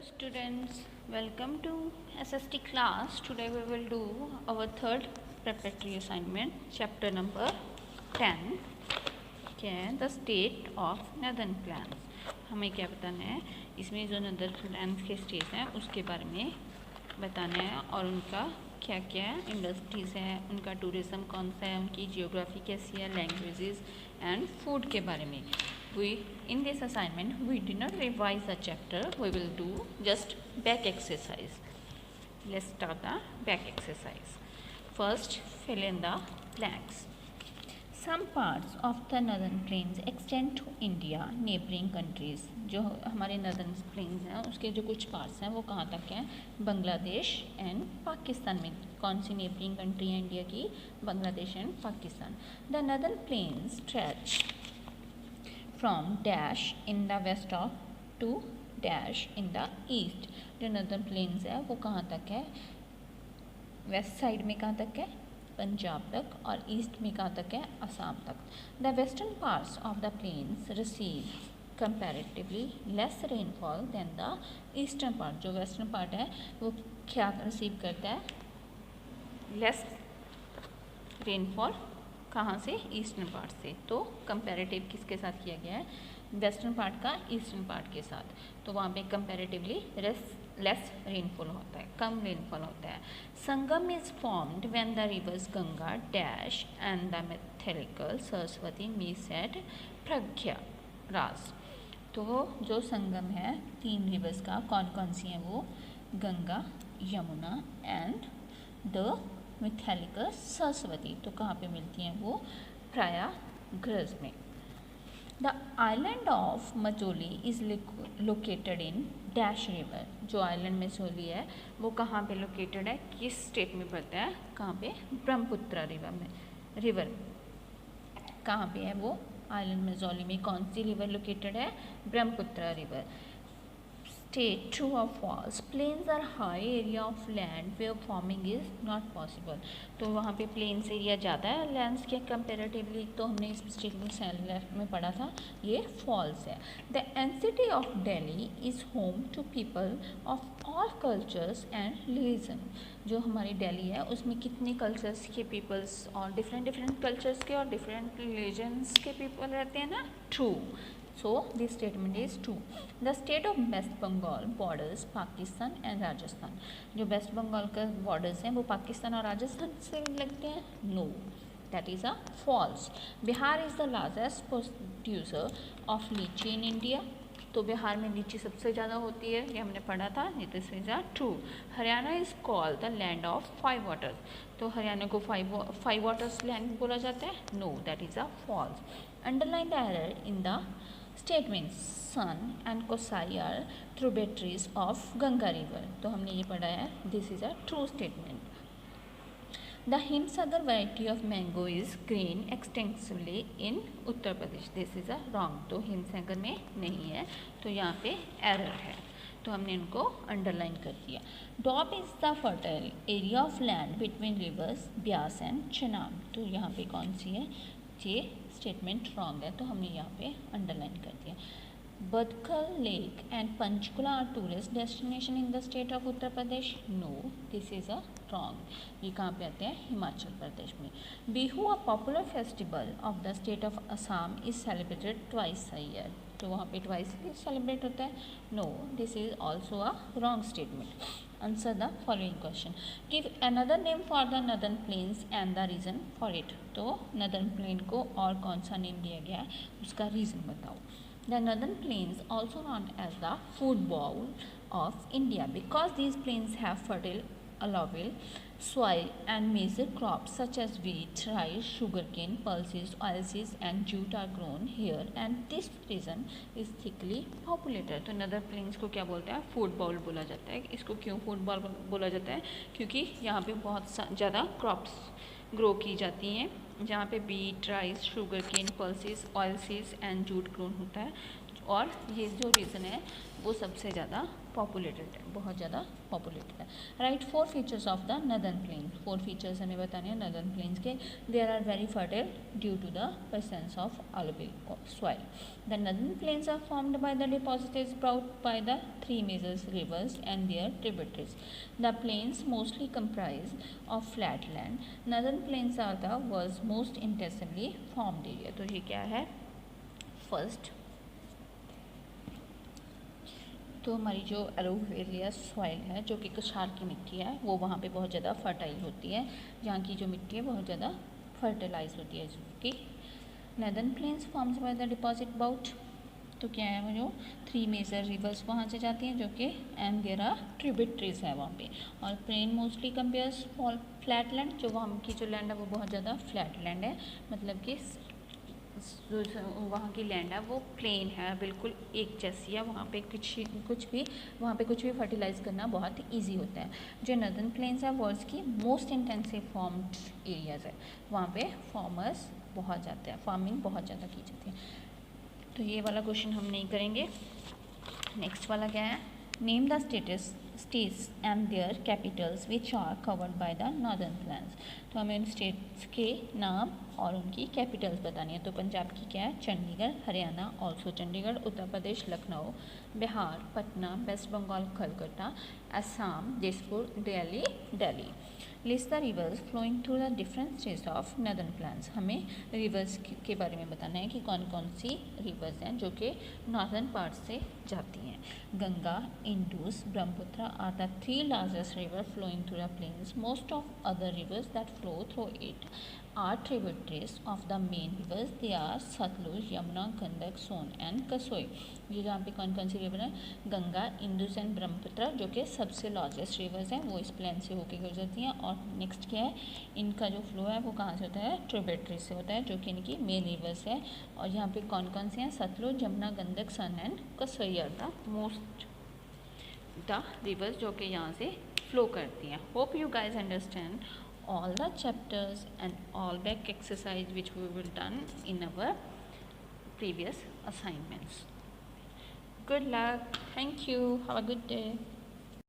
students, welcome to SST class. Today we will do our third preparatory assignment, chapter number 10. क्या the state of northern plains. हमें क्या बताना है, इसमें जो northern plains के स्टेट हैं उसके बारे में बताना है और उनका क्या क्या इंडस्ट्रीज़ है, उनका टूरिज़्म कौन सा है, उनकी जियोग्राफी कैसी है, लैंग्वेजेस एंड फूड के बारे में. In this assignment we did not revise the chapter, we will do just back exercise. Let's start the back exercise. First, fill in the blanks. Some parts of the northern plains extend to India, neighboring countries. जो हमारे northern plains हैं उसके जो कुछ parts हैं वो कहाँ तक हैं, बांग्लादेश एंड पाकिस्तान में. कौन सी neighboring country है इंडिया की, Bangladesh and Pakistan. The northern plains stretch from dash in the west of to dash in the east. जो northern plains है वो कहाँ तक है, वेस्ट साइड में कहाँ तक है, पंजाब तक, और ईस्ट में कहाँ तक है, असम तक. The western parts of the plains receive comparatively less rainfall than the eastern part. जो western part है वो क्या receive करता है, less rainfall. कहाँ से, ईस्टर्न पार्ट से. तो कंपैरेटिव किसके साथ किया गया है, वेस्टर्न पार्ट का ईस्टर्न पार्ट के साथ. तो वहाँ पे कंपैरेटिवली लेस रेनफॉल होता है, कम रेनफॉल होता है. Sangam is formed when the rivers Ganga dash and the mythical Saraswati meet at Prayagraj. तो जो संगम है तीन रिवर्स का, कौन कौन सी हैं वो, Ganga, Yamuna and the mythical Saraswati. तो कहाँ पे मिलती हैं वो, प्रयागराज में. The island of Majuli is located in dash river. जो आइलैंड मजोली है वो कहाँ पे लोकेटेड है, किस स्टेट में पड़ता है, कहाँ पे, ब्रह्मपुत्र रिवर में. रिवर कहाँ पे है वो, आइलैंड मजोली में. कौन सी रिवर लोकेटेड है, Brahmaputra river. State true or false, plains are high area of land where farming is not possible. तो वहाँ पे plains area ज़्यादा है lands के comparatively. तो हमने इस statement में पढ़ा था, ये false है. The city of Delhi is home to people of all cultures and religion. जो हमारी दिल्ली है उसमें कितने कल्चर्स के पीपल्स और डिफरेंट कल्चर्स के और डिफरेंट रिलीजन्स के पीपल रहते हैं ना. True. So this statement is true. The state of West Bengal borders Pakistan and Rajasthan. जो वेस्ट बंगाल का borders हैं वो पाकिस्तान और राजस्थान से लगते हैं. No, that is a false. Bihar is the largest producer of लीची in India. तो बिहार में लीची सबसे ज़्यादा होती है, ये हमने पढ़ा था. This is a true. Haryana is called the land of 5 waters. तो हरियाणा को 5 वाटर्स लैंड बोला जाता है. No, that is a false. Underline the error in the statements. Sun and Kosai are tributaries of Ganga river. तो हमने ये पढ़ा है, this is a true statement. The Himsagar variety of mango is green extensively in Uttar Pradesh. This is a wrong. तो हिमसागर में नहीं है, तो यहाँ पे error है, तो हमने इनको अंडरलाइन कर दिया. Doab is the fertile area of land between rivers Beas and Chenab. तो यहाँ पे कौन सी है, ये स्टेटमेंट रॉन्ग है, तो हमने यहाँ पे अंडरलाइन कर दिया. Badkhal lake and Panchkula are tourist destination in the state of Uttar Pradesh. No, this is a wrong. ये कहाँ पे आते हैं, हिमाचल प्रदेश में. Bihu a popular festival of the state of Assam is celebrated twice a year. तो वहाँ पे ट्वाइस सेलिब्रेट होता है. No, this is also a wrong statement. Answer the following question. Give another name for the northern plains and the reason for it. तो northern plain को और कौन सा नेम दिया गया है उसका रीज़न बताओ. The northern plains also known as the food bowl of India because these plains have fertile alluvial soil and major crops such as wheat, rice, sugarcane, pulses, oilseeds and jute are grown here and this region is thickly populated. तो नदर planes को क्या बोलते हैं, food bowl बोला जाता है. इसको क्यों फूड बाउल बोला जाता है, क्योंकि यहाँ पे बहुत ज़्यादा क्रॉप्स ग्रो की जाती हैं, जहाँ पे beet, rice, sugar cane, pulses, oil seeds and jute grown होता है. और ये जो रीज़न है वो सबसे ज़्यादा पॉपुलेटेड है, बहुत ज़्यादा पॉपुलेटेड है। Right 4 features of the northern plain, 4 features हमें बताने हैं नदर्न प्लेन्स के। There are very fertile due to the presence of alluvial soil. The northern plains are formed by the deposits brought by the 3 major rivers and their tributaries. The plains mostly comprise of flat land. Northern plains are the world's most intensively formed area. तो ये क्या है? First तो हमारी जो एलोवेरिया soil है जो कि कछार की मिट्टी है वो वहाँ पे बहुत ज़्यादा फर्टाइल होती है, जहाँ की जो मिट्टी है बहुत ज़्यादा फर्टिलाइज होती है। कि northern plains forms by the deposit bout, तो क्या है वो जो 3 मेजर रिवर्स वहाँ से जाती हैं जो कि एंड देयर आर ट्रिब्यूटरीज है वहाँ पे। और plain mostly compares flat land, जो वहाँ की जो लैंड है वो बहुत ज़्यादा फ्लैट लैंड है, मतलब कि वहाँ की लैंड है वो प्लेन है, बिल्कुल एक जैसी है, वहाँ पे कुछ भी फर्टिलाइज करना बहुत इजी होता है। जो नदर्न प्लेन्स है वर्ल्ड की मोस्ट इंटेंसिव फॉर्म्ड एरियाज है, वहाँ पे फार्मर्स बहुत जाते हैं, फार्मिंग बहुत ज़्यादा की जाती है। तो ये वाला क्वेश्चन हम नहीं करेंगे। नेक्स्ट वाला क्या है? Name the states and their capitals which are covered by the northern plains. तो हमें उन स्टेट्स के नाम और उनकी कैपिटल्स बतानी है। तो पंजाब की क्या है? Chandigarh, Haryana also Chandigarh, Uttar Pradesh Lucknow, Bihar Patna, west Bengal Calcutta, Assam Dispur, Delhi. List the rivers flowing through the different states of northern plains. हमें रिवर्स के बारे में बताना है कि कौन कौन सी रिवर्स हैं जो कि नॉर्दर्न पार्ट से जाती हैं। Ganga, Indus, Brahmaputra are the 3 largest river flowing through the plains. Most of other rivers that flow through it are tributaries of the main rivers. They are Sutlej, Yamuna, Gandak, Son and Kosi. ये जहाँ पे कौन कौन सी रिवर है? गंगा, इंडस एंड ब्रह्मपुत्र जो कि सबसे लार्जेस्ट रिवर्स हैं वो इस प्लेन से होके गुजरती हैं। और नेक्स्ट क्या है? इनका जो फ्लो है वो कहाँ से होता है? ट्रिब्यूटरी से होता है जो कि इनकी मेन रिवर्स है। और यहाँ पे कौन कौन से हैं? Sutlej, Yamuna, Gandak, Son and Kosi are the most the rivers जो कि यहाँ से फ्लो करती हैं। Hope you guys understand all the chapters and all back exercise which we will done in our previous assignments. Good luck. Thank you. Have a good day.